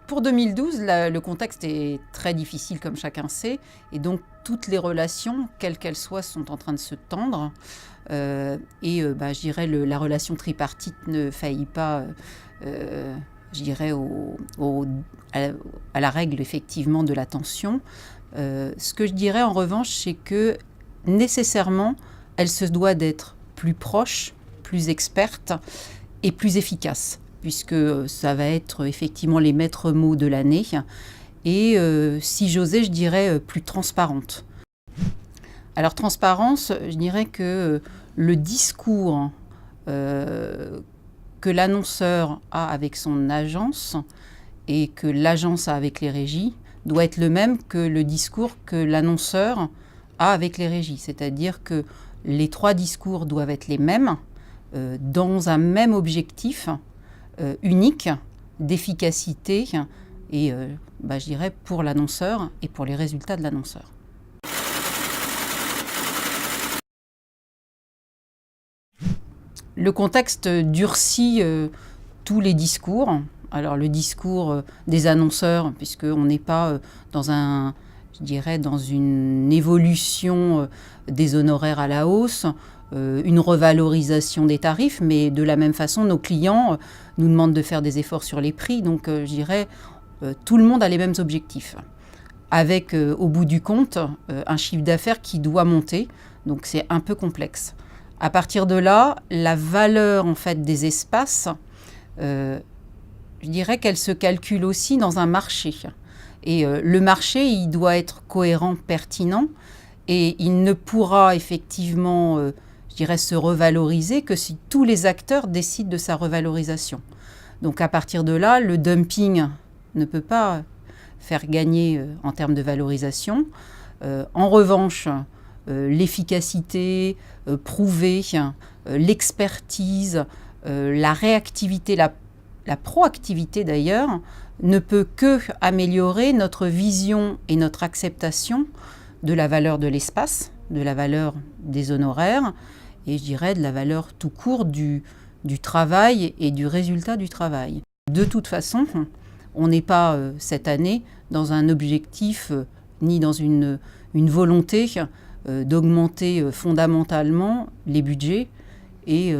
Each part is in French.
Pour 2012, le contexte est très difficile, comme chacun sait, et donc toutes les relations, quelles qu'elles soient, sont en train de se tendre. Je dirais la relation tripartite ne faillit pas, je dirais, à la règle effectivement de la tension. Ce que je dirais en revanche, c'est que nécessairement, elle se doit d'être plus proche, plus experte et plus efficace, puisque ça va être effectivement les maîtres mots de l'année, et si j'osais, je dirais plus transparente. Alors transparence, je dirais que le discours que l'annonceur a avec son agence et que l'agence a avec les régies doit être le même que le discours que l'annonceur a avec les régies. C'est-à-dire que les trois discours doivent être les mêmes dans un même objectif unique d'efficacité et je dirais pour l'annonceur et pour les résultats de l'annonceur. Le contexte durcit tous les discours. Alors le discours des annonceurs, puisqu'on n'est pas dans une évolution des honoraires à la hausse, une revalorisation des tarifs, mais de la même façon, nos clients nous demandent de faire des efforts sur les prix. Donc je dirais, tout le monde a les mêmes objectifs, avec au bout du compte un chiffre d'affaires qui doit monter. Donc c'est un peu complexe. À partir de là, la valeur en fait des espaces, je dirais qu'elle se calcule aussi dans un marché. Et le marché, il doit être cohérent, pertinent, et il ne pourra effectivement, je dirais, se revaloriser que si tous les acteurs décident de sa revalorisation. Donc à partir de là, le dumping ne peut pas faire gagner en termes de valorisation. En revanche, l'efficacité prouvée, l'expertise, la réactivité, la proactivité d'ailleurs, ne peut que améliorer notre vision et notre acceptation de la valeur de l'espace, de la valeur des honoraires et je dirais de la valeur tout court du travail et du résultat du travail. De toute façon, on n'est pas cette année dans un objectif ni dans une volonté d'augmenter fondamentalement les budgets et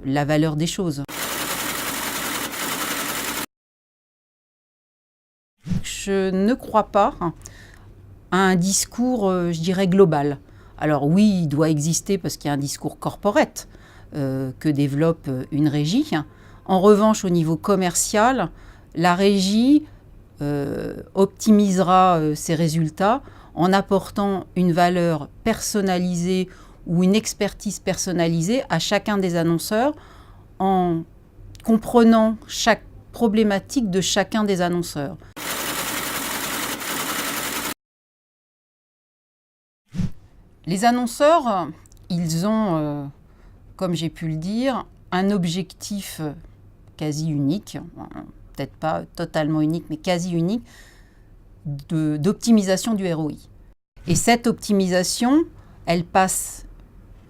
la valeur des choses. Je ne crois pas à un discours, je dirais, global. Alors oui, il doit exister parce qu'il y a un discours corporate que développe une régie. En revanche, au niveau commercial, la régie optimisera ses résultats en apportant une valeur personnalisée ou une expertise personnalisée à chacun des annonceurs, en comprenant chaque problématique de chacun des annonceurs. Les annonceurs, ils ont, comme j'ai pu le dire, un objectif quasi unique, peut-être pas totalement unique, mais quasi unique, d'optimisation du ROI. Et cette optimisation, elle passe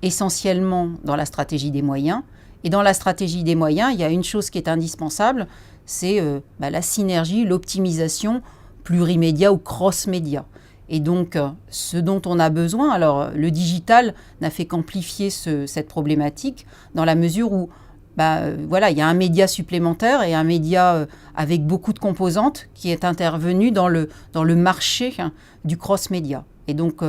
essentiellement dans la stratégie des moyens. Et dans la stratégie des moyens, il y a une chose qui est indispensable, c'est la synergie, l'optimisation plurimédia ou cross-média. Et donc, ce dont on a besoin, alors le digital n'a fait qu'amplifier cette problématique dans la mesure où il y a un média supplémentaire et un média avec beaucoup de composantes qui est intervenu dans le marché du cross-média. Et donc,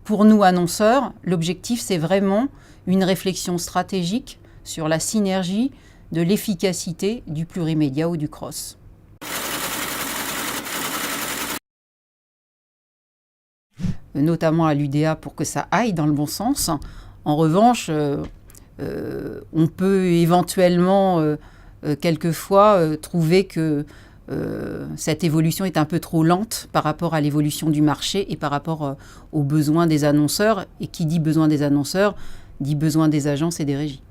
pour nous annonceurs, l'objectif, c'est vraiment une réflexion stratégique sur la synergie de l'efficacité du plurimédia ou du cross. Notamment à l'UDA pour que ça aille dans le bon sens. En revanche, on peut éventuellement, quelquefois, trouver que cette évolution est un peu trop lente par rapport à l'évolution du marché et par rapport aux besoins des annonceurs. Et qui dit besoin des annonceurs, dit besoin des agences et des régies.